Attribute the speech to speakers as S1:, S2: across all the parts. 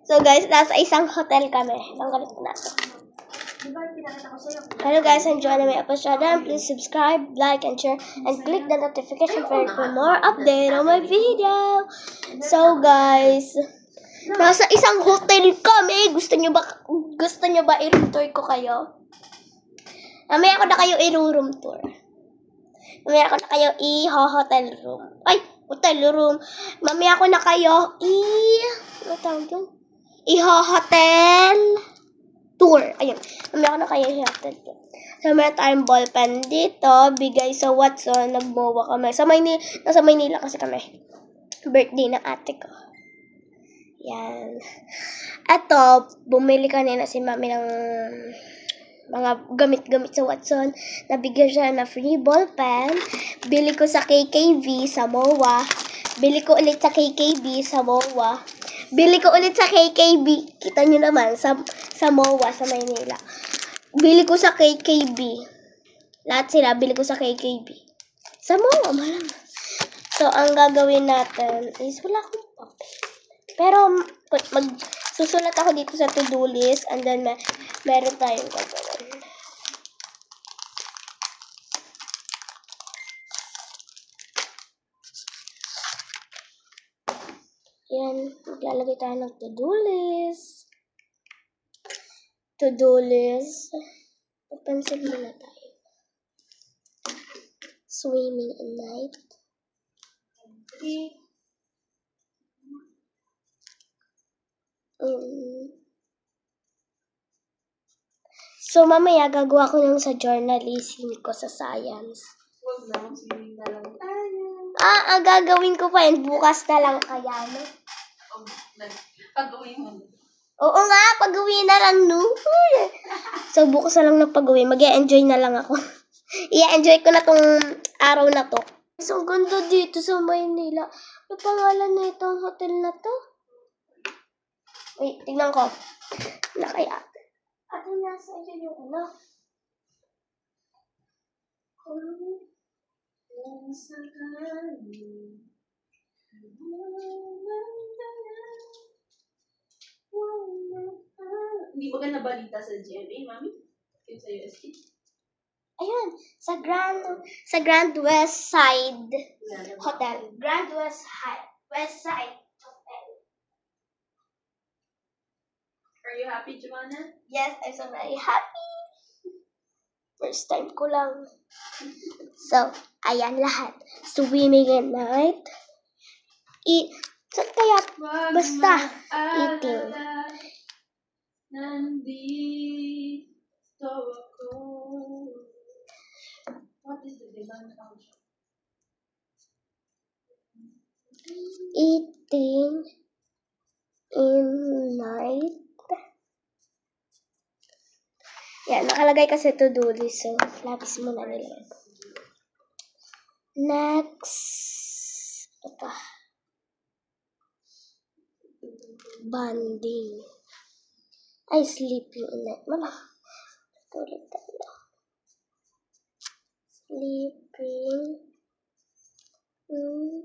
S1: So guys, nasa isang hotel kami. Tanggalin ko na ito. Hello guys, I'm Joanna May Apasada. Please subscribe, like, and share, and click the notification bell for more update on my video. So guys, nasa isang hotel kami. Gusto nyo ba i-room tour ko kayo? Mamaya ko na kayo i-room tour. Mamaya ko na kayo i-hotel room. Ay, hotel room. Mamaya ko na kayo ano tawag yun? I-hotel tour. Ayun. Mamaya ko na kayo i-hotel tour. So, meron tayong ballpen dito. Bigay sa Watson. Nagmowa kami. Nasa Maynila kasi kami. Birthday ng ate ko. Yan. Eto, bumili kanina si mami ng mga gamit-gamit sa Watson. Nabigyan siya na free ballpen. Bili ko sa KKV sa MOA. Bili ko ulit sa KKV sa MOA. Bili ko ulit sa KKV. Kita nyo naman, sa MOA, sa Maynila. Bili ko sa KKV. Lahat sila, bili ko sa KKV. Sa MOA, malang. So, ang gagawin natin is, wala akong papel. Pero, susulat ako dito sa to-do list, and then, meron tayong gagawin. Yan, maglalagay tayo ng to-do list. To-do list. Pencil muna tayo. Swimming at night. So, mamaya gagawa ko lang sa journalism ko sa science.
S2: Huwag na, swimming na lang tayo.
S1: Ang gagawin ko pa yun. Bukas na lang kaya, no?
S2: Pag-uwi mo.
S1: Oo nga, pag-uwi na lang, no? So, bukas na lang na pag-uwi. Mag-e-enjoy na lang ako. I-enjoy ko na tong araw na to. So, ang ganda dito sa Maynila. May pangalan na itong hotel na to. Wait, tingnan ko. Nakaya. Ate, nasa iyo yung ano?
S2: Hindi ba ka nabalita sa GMA, Mami? Yung sa UST?
S1: Ayun, sa Grand West Side Hotel. Grand West Side Hotel.
S2: Are you happy, Joanna?
S1: Yes, I'm so very happy. First time ko lang. So, ayan lahat. Swimming at night. Basta, eating.
S2: Nandito ako. What is the design of the
S1: Eating in night. Yan, nakalagay kasi to-do list. So, lapis muna nila. Next. Ito pa. Bonding. Ay, sleeping in night. Mala. Tulad tayo. Sleeping in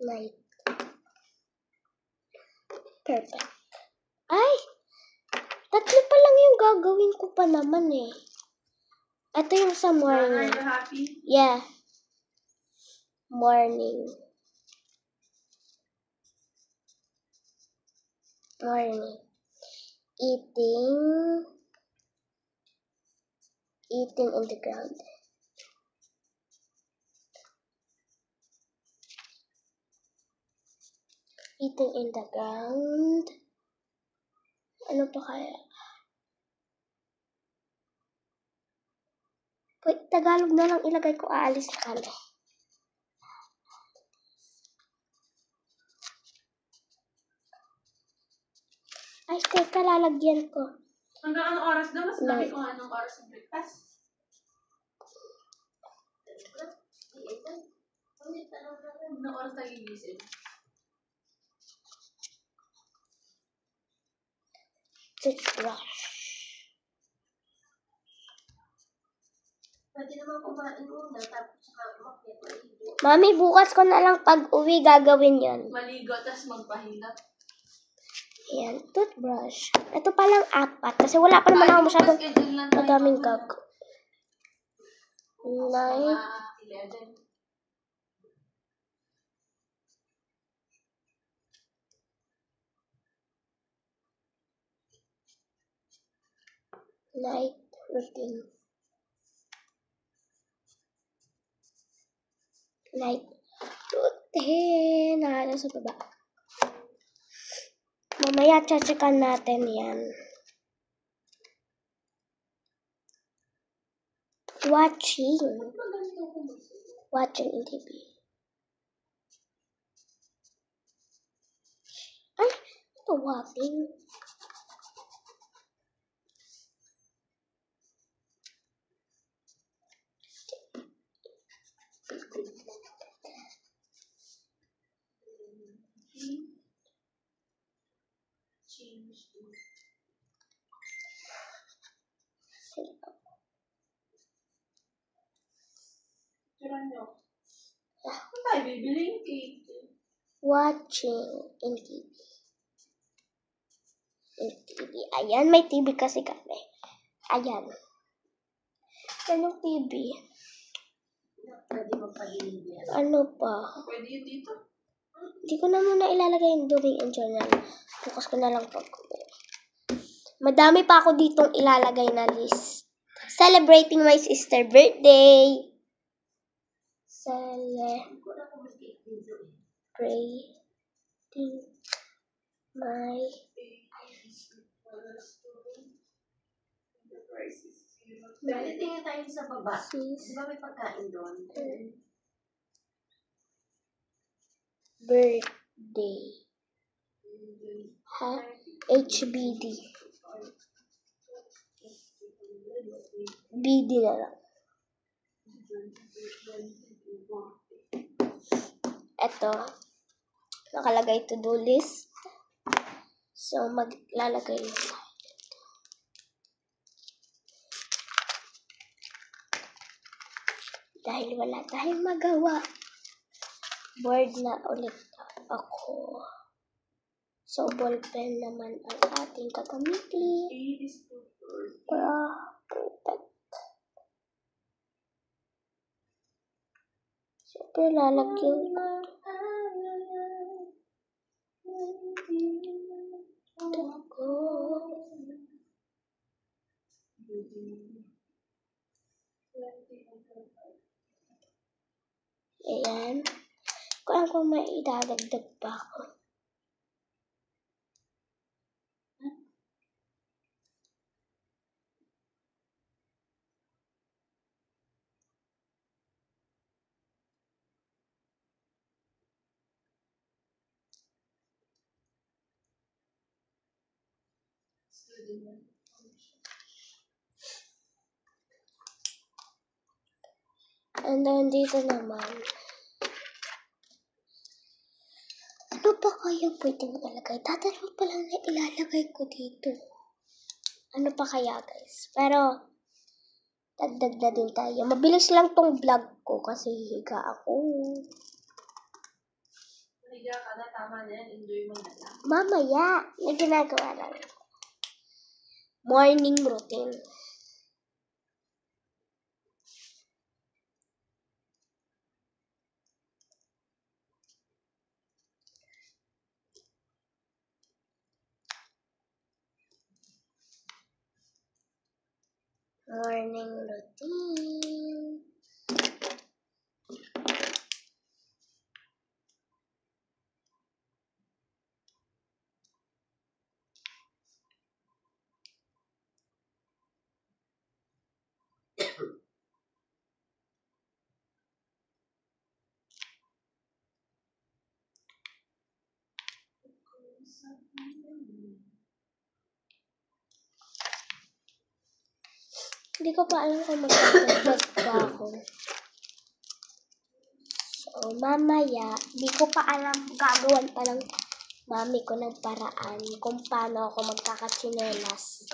S1: night. Perfect. Ay! Tatlo pa lang yung gagawin ko pa naman eh. Ito yung sa morning.
S2: Are you happy?
S1: Yeah. Morning. Eating in the ground. Eating in the ground. Ano pa kaya? Wait, Tagalog na lang ilagay ko. Aalis na kami. Ay, teka, lalagyan ko.
S2: Hanggang anong oras daw? Mas sabi ko anong oras ng breakfast. Anong oras tayo gigising?
S1: Toothbrush.
S2: Pwede naman kumain muna, tapos maligo.
S1: Mami, bukas ko na lang pag-uwi gagawin yan.
S2: Maligo, tapos magpahinga.
S1: Ayan, toothbrush. Ito palang 4 kasi wala pa naman ako masyadong madaming gagawin. 9.
S2: 11.
S1: Night routine. Night routine. Nakala sa baba. Mamaya tsatsikan natin yan. Watching in TV. Ay, ito watching.
S2: Ano tayo bibiling cake?
S1: Watching in TV. Ayan, may TV kasi kami. Ayan. Yan yung TV.
S2: Pwede magpahilig yan.
S1: Ano pa?
S2: Pwede yun dito?
S1: Hindi ko na muna ilalagay yung doing and journal. Bukas ko na lang pag-uwi. Madami pa ako ditong ilalagay na list. Celebrating my sister birthday. Celebrating my
S2: Pwede tingin tayo sa baba. Di ba may pagkain doon?
S1: birthday. Ha? HBD. BD na lang. Ito. Nakalagay to-do list. So, maglalagay tayo. Dahil wala tayong magawa. Bored na ulit ako. So, ballpen naman ang ating gagamitin. Perfect. Siyempre, lalagyan ko. Ayan. Kung ako may idadagdag pa ako. And then, dito naman. Ano pa kaya pwedeng ilagay? Tatalo pa lang na ilalagay ko dito. Ano pa kaya, guys? Pero, dagdag na din tayo. Mabilis lang tong vlog ko kasi higa ako.
S2: Higa ka na, tama na yan. Enjoy mo na lang.
S1: Mamaya, may ginagawa lang. Morning routine. Morning routine. Hindi ko pa alam kung magdadagdag pa ako. So, mamaya, hindi ko pa alam, gagawan pa ng mami ko ng paraan kung paano ako magkakatsinelas.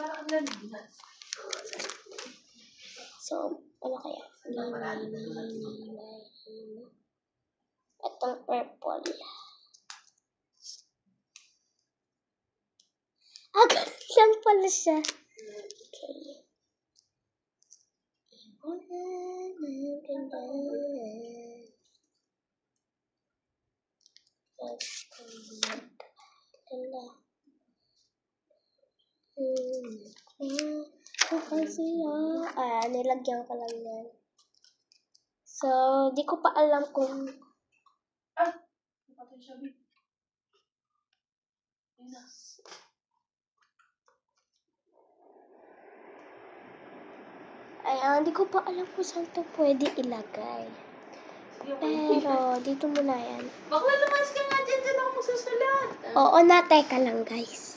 S1: So, ano kaya? Itong purple. Ganun lang pala siya. Okay. Nilagyan ko lang yan. So, di ko pa alam kung...
S2: Napatay siya, babe.
S1: Ayan, di ko pa alam kung saan to pwede ilagay. Pero, dito muna yan.
S2: Bakla, lumayas ka nga dyan. Dyan ako magsusulat.
S1: Oo na, teka lang guys.